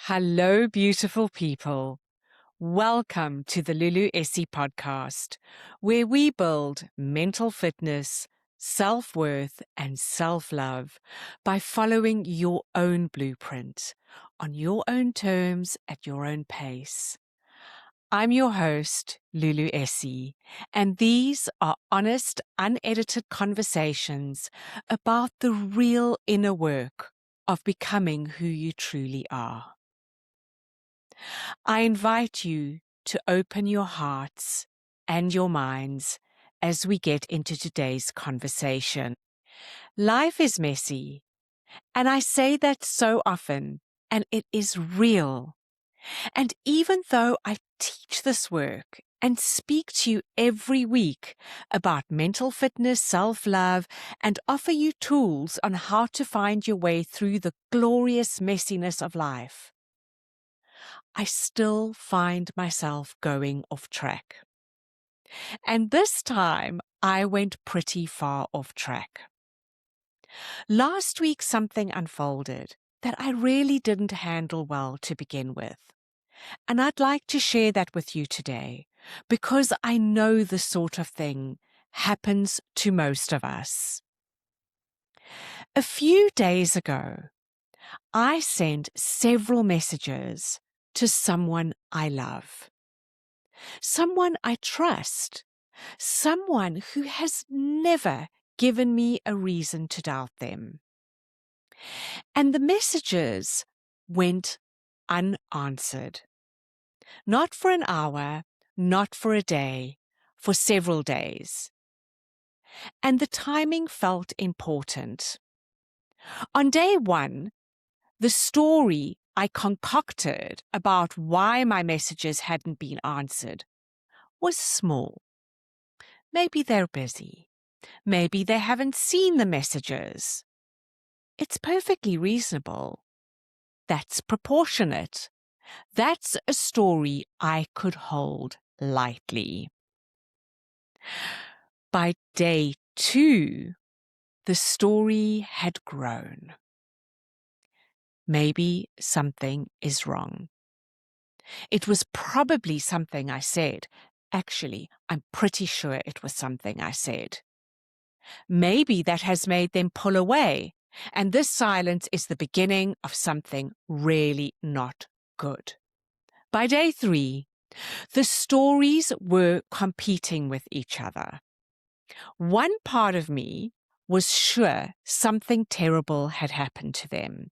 Hello, beautiful people. Welcome to the Lulu Essey podcast, where we build mental fitness, self-worth, and self-love by following your own blueprint on your own terms at your own pace. I'm your host, Lulu Essey, and these are honest, unedited conversations about the real inner work of becoming who you truly are. I invite you to open your hearts and your minds as we get into today's conversation. Life is messy, and I say that so often, and it is real. And even though I teach this work and speak to you every week about mental fitness, self-love, and offer you tools on how to find your way through the glorious messiness of life, I still find myself going off track. And this time, I went pretty far off track. Last week, something unfolded that I really didn't handle well to begin with. And I'd like to share that with you today, because I know this sort of thing happens to most of us. A few days ago, I sent several messages to someone I love, someone I trust, someone who has never given me a reason to doubt them. And the messages went unanswered. Not for an hour, not for a day, for several days. And the timing felt important. On day one, the story I concocted about why my messages hadn't been answered was small. Maybe they're busy. Maybe they haven't seen the messages. It's perfectly reasonable. That's proportionate. That's a story I could hold lightly. By day 2, the story had grown. Maybe something is wrong. It was probably something I said. Actually, I'm pretty sure it was something I said. Maybe that has made them pull away, and this silence is the beginning of something really not good. By day 3, the stories were competing with each other. One part of me was sure something terrible had happened to them.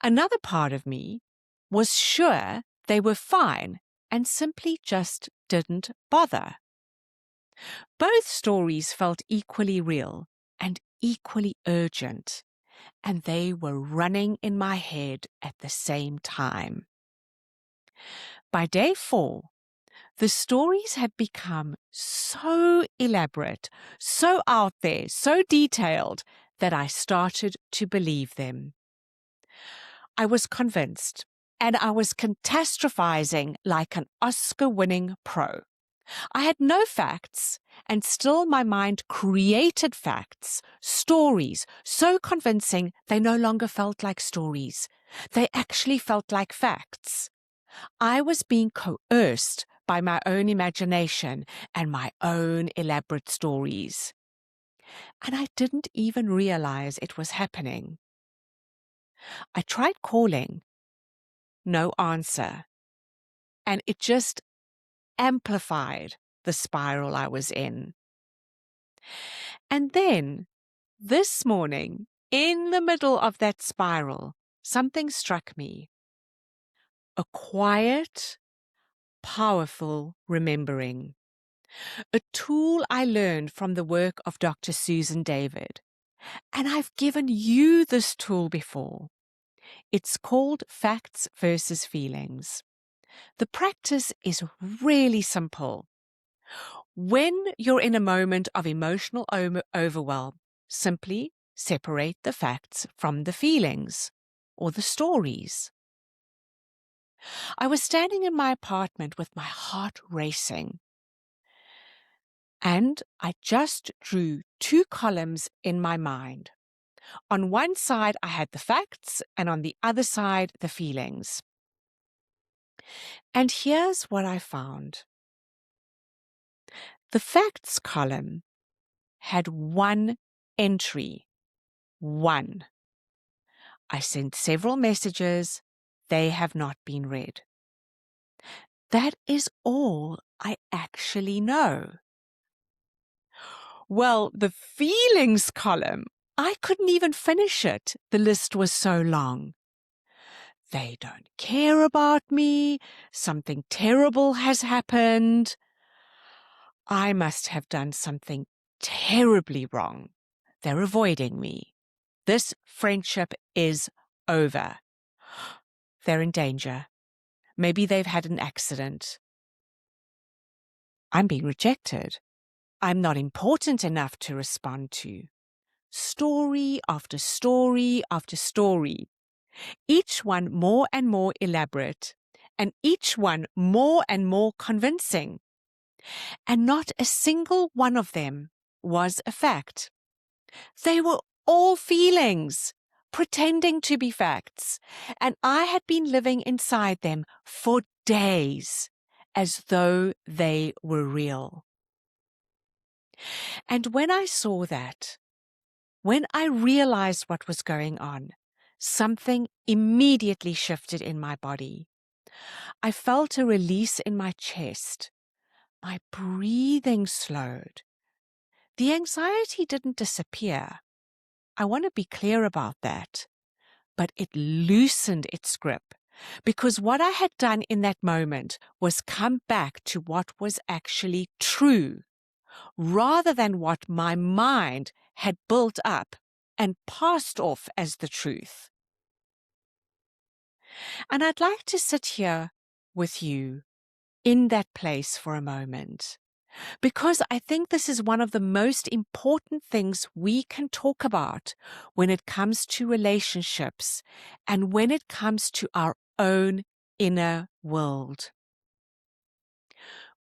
Another part of me was sure they were fine and simply just didn't bother. Both stories felt equally real and equally urgent, and they were running in my head at the same time. By day 4, the stories had become so elaborate, so out there, so detailed, that I started to believe them. I was convinced, and I was catastrophizing like an Oscar-winning pro. I had no facts, and still my mind created facts, stories, so convincing they no longer felt like stories. They actually felt like facts. I was being coerced by my own imagination and my own elaborate stories. And I didn't even realize it was happening. I tried calling. No answer. And it just amplified the spiral I was in. And then, this morning, in the middle of that spiral, something struck me. A quiet, powerful remembering. A tool I learned from the work of Dr. Susan David. And I've given you this tool before. It's called Facts versus Feelings. The practice is really simple. When you're in a moment of emotional overwhelm, simply separate the facts from the feelings or the stories. I was standing in my apartment with my heart racing, and I just drew 2 columns in my mind. On one side, I had the facts, and on the other side, the feelings. And here's what I found. The facts column had one entry. One. I sent several messages. They have not been read. That is all I actually know. Well, the feelings column, I couldn't even finish it. The list was so long. They don't care about me. Something terrible has happened. I must have done something terribly wrong. They're avoiding me. This friendship is over. They're in danger. Maybe they've had an accident. I'm being rejected. I'm not important enough to respond to. Story after story after story, each one more and more elaborate, and each one more and more convincing. And not a single one of them was a fact. They were all feelings, pretending to be facts, and I had been living inside them for days, as though they were real. And when I saw that, when I realized what was going on, something immediately shifted in my body. I felt a release in my chest. My breathing slowed. The anxiety didn't disappear. I want to be clear about that. But it loosened its grip, because what I had done in that moment was come back to what was actually true, rather than what my mind had built up and passed off as the truth. And I'd like to sit here with you in that place for a moment, because I think this is one of the most important things we can talk about when it comes to relationships and when it comes to our own inner world.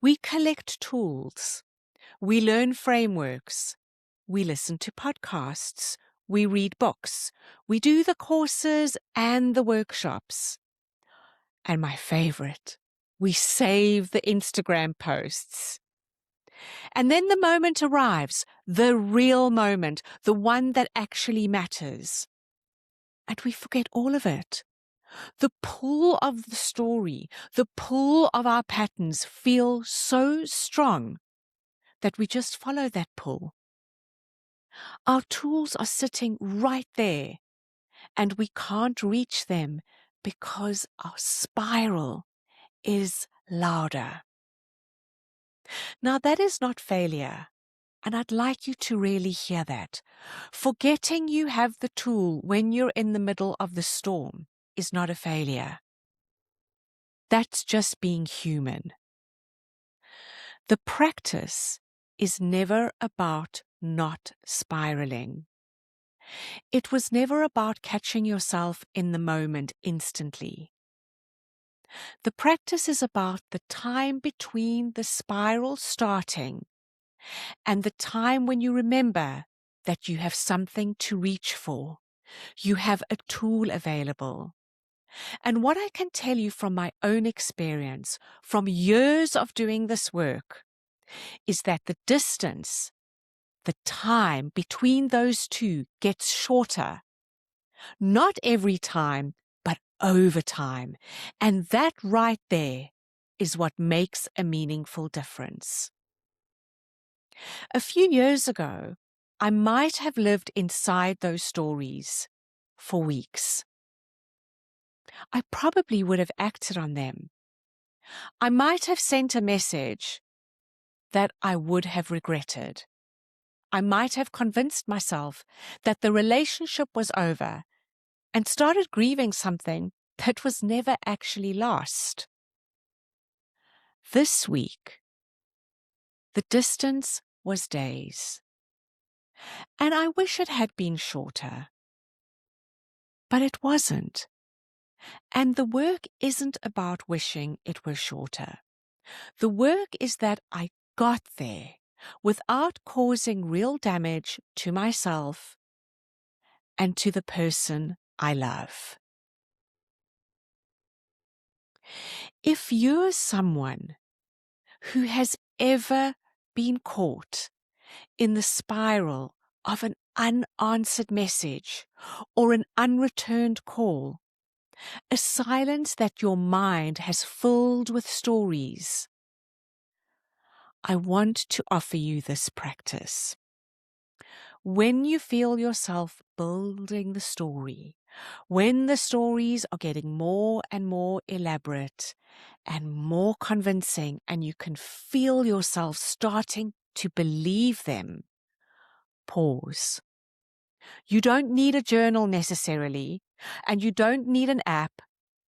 We collect tools, we learn frameworks, we listen to podcasts, we read books, we do the courses and the workshops. And my favorite, we save the Instagram posts. And then the moment arrives, the real moment, the one that actually matters. And we forget all of it. The pull of the story, the pull of our patterns feel so strong that we just follow that pull. Our tools are sitting right there, and we can't reach them because our spiral is louder. Now, that is not failure, and I'd like you to really hear that. Forgetting you have the tool when you're in the middle of the storm is not a failure. That's just being human. The practice is never about not spiraling. It was never about catching yourself in the moment instantly. The practice is about the time between the spiral starting and the time when you remember that you have something to reach for. You have a tool available. And what I can tell you from my own experience, from years of doing this work, is that the distance, the time between those two gets shorter. Not every time, but over time. And that right there is what makes a meaningful difference. A few years ago, I might have lived inside those stories for weeks. I probably would have acted on them. I might have sent a message that I would have regretted. I might have convinced myself that the relationship was over and started grieving something that was never actually lost. This week, the distance was days, and I wish it had been shorter, but it wasn't. And the work isn't about wishing it were shorter. The work is that I got there without causing real damage to myself and to the person I love. If you're someone who has ever been caught in the spiral of an unanswered message or an unreturned call, a silence that your mind has filled with stories, I want to offer you this practice. When you feel yourself building the story, when the stories are getting more and more elaborate and more convincing, and you can feel yourself starting to believe them, pause. You don't need a journal necessarily, and you don't need an app.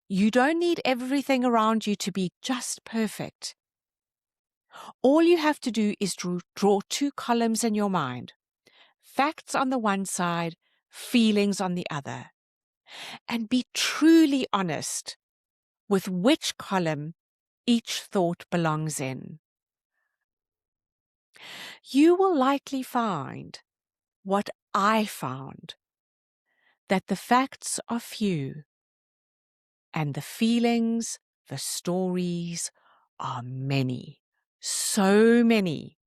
You don't need everything around you to be just perfect. All you have to do is draw two columns in your mind. Facts on the one side, feelings on the other. And be truly honest with which column each thought belongs in. You will likely find what I found, that the facts are few and the feelings, the stories are many, so many.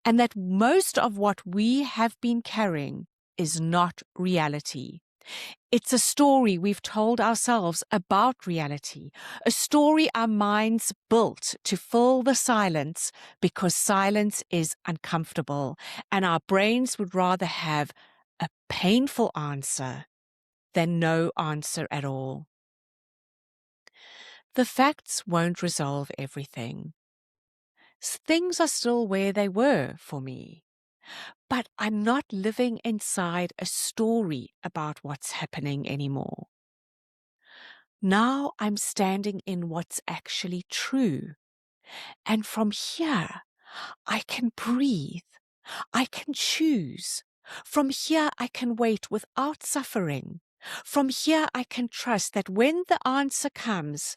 And that most of what we have been carrying is not reality. It's a story we've told ourselves about reality, a story our minds built to fill the silence because silence is uncomfortable, and our brains would rather have a painful answer than no answer at all. The facts won't resolve everything. Things are still where they were for me. But I'm not living inside a story about what's happening anymore. Now I'm standing in what's actually true. And from here, I can breathe. I can choose. From here, I can wait without suffering. From here, I can trust that when the answer comes,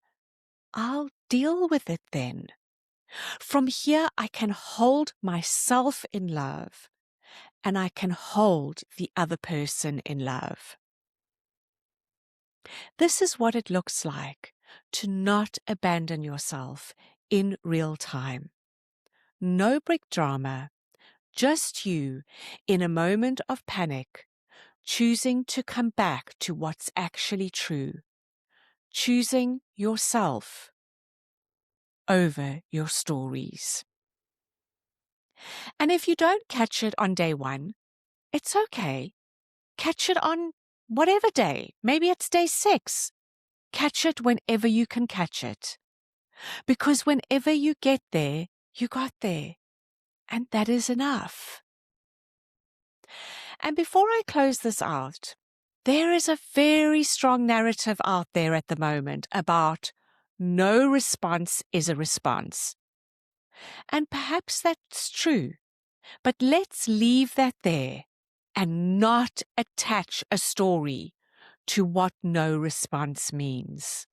I'll deal with it then. From here, I can hold myself in love, and I can hold the other person in love. This is what it looks like to not abandon yourself in real time. No big drama, just you in a moment of panic, choosing to come back to what's actually true, choosing yourself over your stories. And if you don't catch it on day one, it's okay. Catch it on whatever day. Maybe it's day 6. Catch it whenever you can catch it. Because whenever you get there, you got there. And that is enough. And before I close this out, there is a very strong narrative out there at the moment about no response is a response. And perhaps that's true. But let's leave that there and not attach a story to what no response means.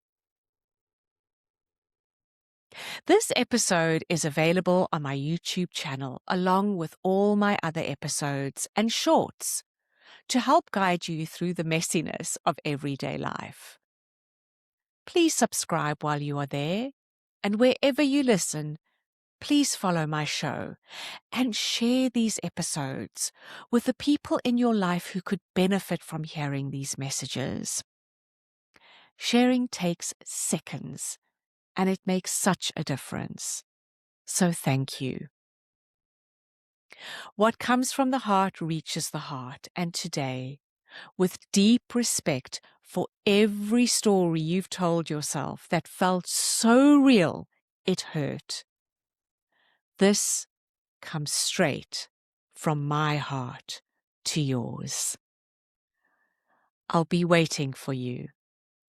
This episode is available on my YouTube channel along with all my other episodes and shorts to help guide you through the messiness of everyday life. Please subscribe while you are there, and wherever you listen, please follow my show and share these episodes with the people in your life who could benefit from hearing these messages. Sharing takes seconds, and it makes such a difference. So thank you. What comes from the heart reaches the heart, and today, with deep respect for every story you've told yourself that felt so real it hurt, this comes straight from my heart to yours. I'll be waiting for you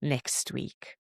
next week.